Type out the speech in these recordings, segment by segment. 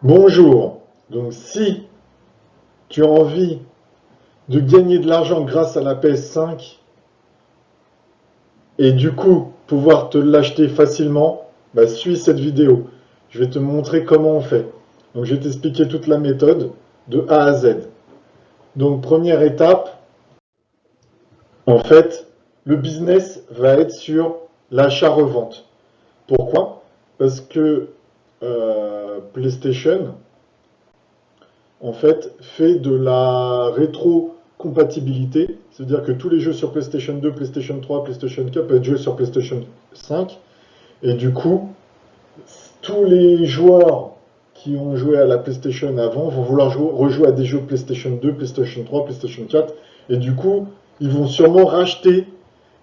Bonjour. Donc si tu as envie de gagner de l'argent grâce à la PS5 et du coup pouvoir te l'acheter facilement, bah, suis cette vidéo. Je vais te montrer comment on fait. Donc je vais t'expliquer toute la méthode de A à Z. Donc première étape, en fait, le business va être sur l'achat-revente. Pourquoi? Parce que PlayStation, en fait de la rétro-compatibilité, c'est-à-dire que tous les jeux sur PlayStation 2, PlayStation 3, PlayStation 4 peuvent être joués sur PlayStation 5, et du coup, tous les joueurs qui ont joué à la PlayStation avant vont vouloir rejouer à des jeux PlayStation 2, PlayStation 3, PlayStation 4, et du coup, ils vont sûrement racheter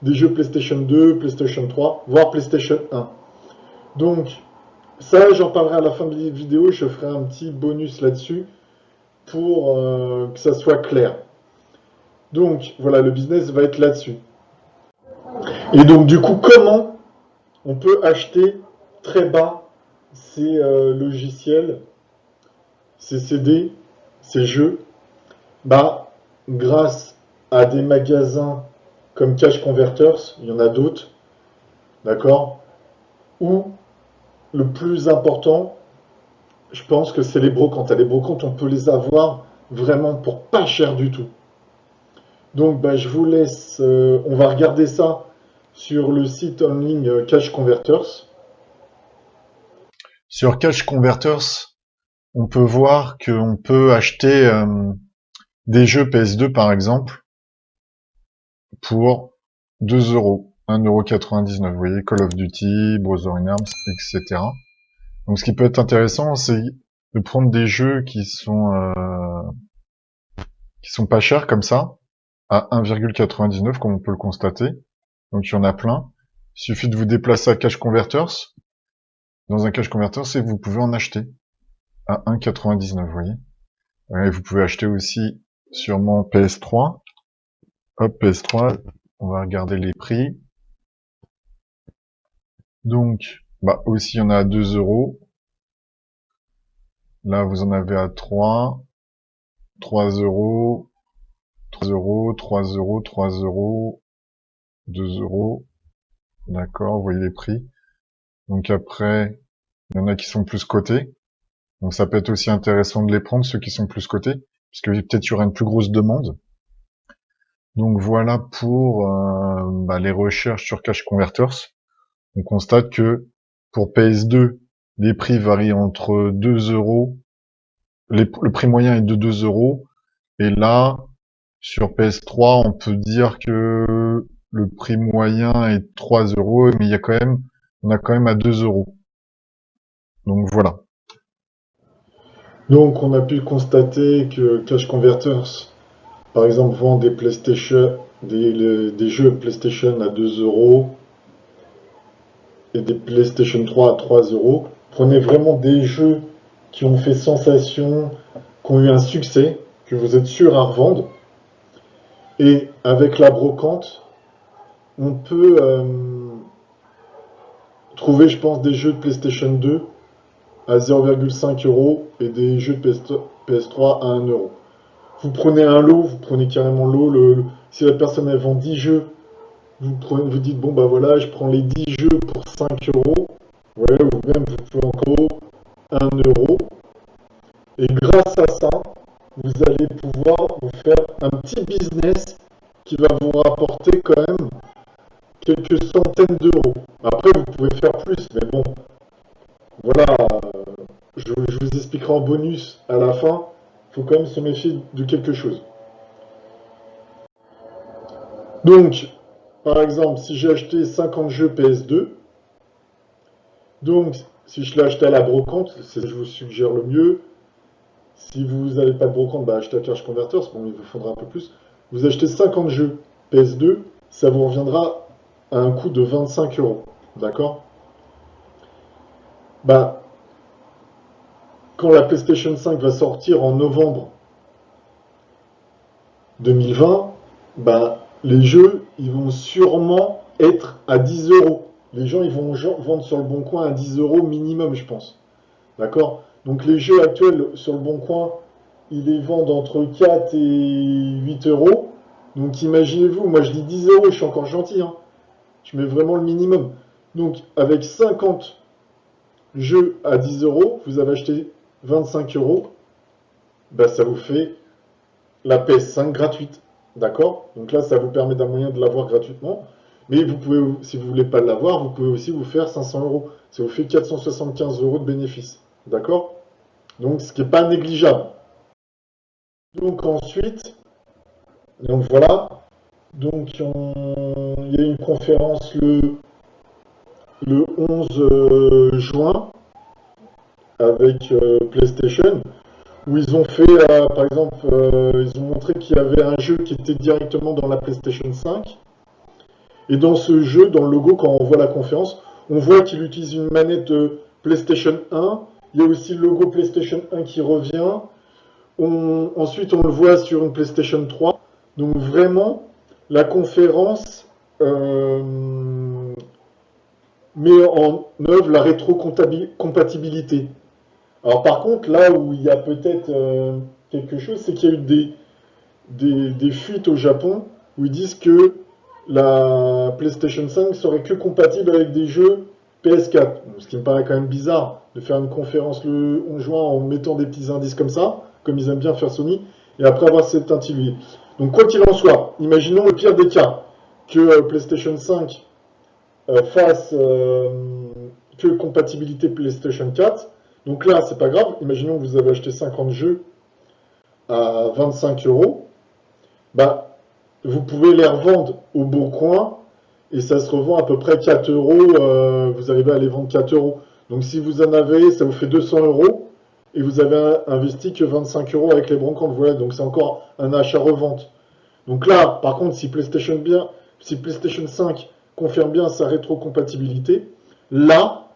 des jeux PlayStation 2, PlayStation 3, voire PlayStation 1. Donc, ça, j'en parlerai à la fin de la vidéo, je ferai un petit bonus là-dessus pour que ça soit clair. Donc voilà, le business va être là-dessus. Et donc du coup, comment on peut acheter très bas ces logiciels, ces CD, ces jeux? Bah, grâce à des magasins comme Cash Converters, il y en a d'autres, d'accord? Ou le plus important, je pense que c'est les brocantes. Les brocantes, on peut les avoir vraiment pour pas cher du tout. Donc, bah, je vous laisse. On va regarder ça sur le site en ligne Cash Converters. Sur Cash Converters, on peut voir qu'on peut acheter des jeux PS2 par exemple pour 2 euros, 1,99 €. Vous voyez, Call of Duty, Brother in Arms, etc. Donc ce qui peut être intéressant, c'est de prendre des jeux qui sont pas chers comme ça, à 1,99 comme on peut le constater. Donc il y en a plein. Il suffit de vous déplacer à Cash Converters, dans un Cash Converters, et vous pouvez en acheter à 1,99, vous voyez. Ouais, vous pouvez acheter aussi sûrement PS3. Hop, PS3, on va regarder les prix. Donc, bah aussi, il y en a à 2 euros. Là, vous en avez à 3 euros, 3 euros, 3 euros, 3 euros, 2 euros. D'accord, vous voyez les prix. Donc après, il y en a qui sont plus cotés. Donc ça peut être aussi intéressant de les prendre, ceux qui sont plus cotés, puisque peut-être il y aura une plus grosse demande. Donc voilà pour les recherches sur Cash Converters. On constate que pour PS2, les prix varient entre 2 euros, le prix moyen est de 2 euros, et là, sur PS3, on peut dire que le prix moyen est de 3 euros, mais on a quand même à 2 euros. Donc voilà. Donc, on a pu constater que Cash Converters, par exemple, vend des PlayStation, des jeux PlayStation à 2 euros et des PlayStation 3 à 3 euros. Prenez vraiment des jeux qui ont fait sensation, qui ont eu un succès, que vous êtes sûr à revendre. Et avec la brocante, on peut trouver, je pense, des jeux de PlayStation 2 à 0,5 euros et des jeux de PS3 à 1 euro. Vous prenez un lot, vous prenez carrément l'eau. Si la personne elle vend 10 jeux, vous dites bon bah voilà, je prends les 10 jeux pour 5 euros. Ouais, ou même vous pouvez encore 1 euro. Et grâce à ça, vous allez pouvoir vous faire un petit business qui va vous rapporter quand même quelques centaines d'euros. Après, vous pouvez faire plus, mais bon, voilà, je vous expliquerai en bonus à la fin. Il faut quand même se méfier de quelque chose. Donc, par exemple, si j'ai acheté 50 jeux PS2, donc si je l'ai acheté à la brocante, c'est ce que je vous suggère le mieux. Si vous n'avez pas de brocante, bah achetez à Cash Converters, bon, il vous faudra un peu plus. Vous achetez 50 jeux PS2, ça vous reviendra à un coût de 25 euros. D'accord? Bah, quand la PlayStation 5 va sortir en novembre 2020, bah, les jeux, ils vont sûrement être à 10 euros. Les gens, ils vont vendre sur le bon coin à 10 euros minimum, je pense. D'accord? Donc les jeux actuels sur le Bon Coin, ils les vendent entre 4 et 8 euros. Donc imaginez-vous, moi je dis 10 euros, je suis encore gentil, hein. Je mets vraiment le minimum. Donc avec 50 jeux à 10 euros, vous avez acheté 25 euros, bah, ça vous fait la PS5 gratuite. D'accord? Donc là, ça vous permet d'un moyen de l'avoir gratuitement. Mais vous pouvez, si vous ne voulez pas l'avoir, vous pouvez aussi vous faire 500 euros. Ça vous fait 475 euros de bénéfice. D'accord? Donc ce qui n'est pas négligeable. Donc ensuite, donc voilà. Il y a une conférence le 11 juin avec PlayStation où ils ont fait, par exemple, ils ont montré qu'il y avait un jeu qui était directement dans la PlayStation 5. Et dans ce jeu, dans le logo, quand on voit la conférence, on voit qu'il utilise une manette PlayStation 1. Il y a aussi le logo PlayStation 1 qui revient. Ensuite, on le voit sur une PlayStation 3. Donc vraiment, la conférence met en œuvre la rétrocompatibilité. Alors par contre, là où il y a peut-être quelque chose, c'est qu'il y a eu des fuites au Japon où ils disent que la PlayStation 5 serait que compatible avec des jeux PS4. Ce qui me paraît quand même bizarre de faire une conférence le 11 juin en mettant des petits indices comme ça, comme ils aiment bien faire Sony, et après avoir cet intitulé. Donc quoi qu'il en soit, imaginons le pire des cas, que PlayStation 5 fasse que compatibilité PlayStation 4. Donc là, c'est pas grave. Imaginons que vous avez acheté 50 jeux à 25 euros. Bah, vous pouvez les revendre au Bon Coin et ça se revend à peu près 4 euros. Vous arrivez à les vendre 4 euros. Donc si vous en avez, ça vous fait 200 euros et vous avez investi que 25 euros avec les brocantes. Voilà, donc c'est encore un achat-revente. Donc là, par contre, si PlayStation 5 confirme bien sa rétrocompatibilité, là,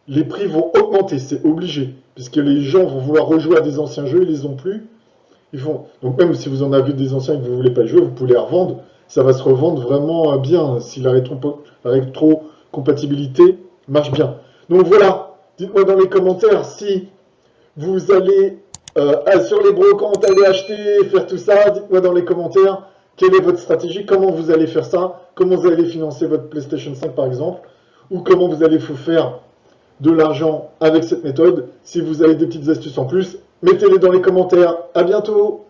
les prix vont augmenter, c'est obligé, puisque les gens vont vouloir rejouer à des anciens jeux, ils les ont plus. Donc même si vous en avez des anciens et que vous ne voulez pas jouer, vous pouvez les revendre. Ça va se revendre vraiment bien si la rétrocompatibilité marche bien. Donc voilà, dites-moi dans les commentaires si vous allez sur les brocantes aller acheter, faire tout ça. Dites-moi dans les commentaires quelle est votre stratégie, comment vous allez faire ça, comment vous allez financer votre PlayStation 5 par exemple, ou comment vous allez vous faire de l'argent avec cette méthode. Si vous avez des petites astuces en plus, mettez-les dans les commentaires. À bientôt!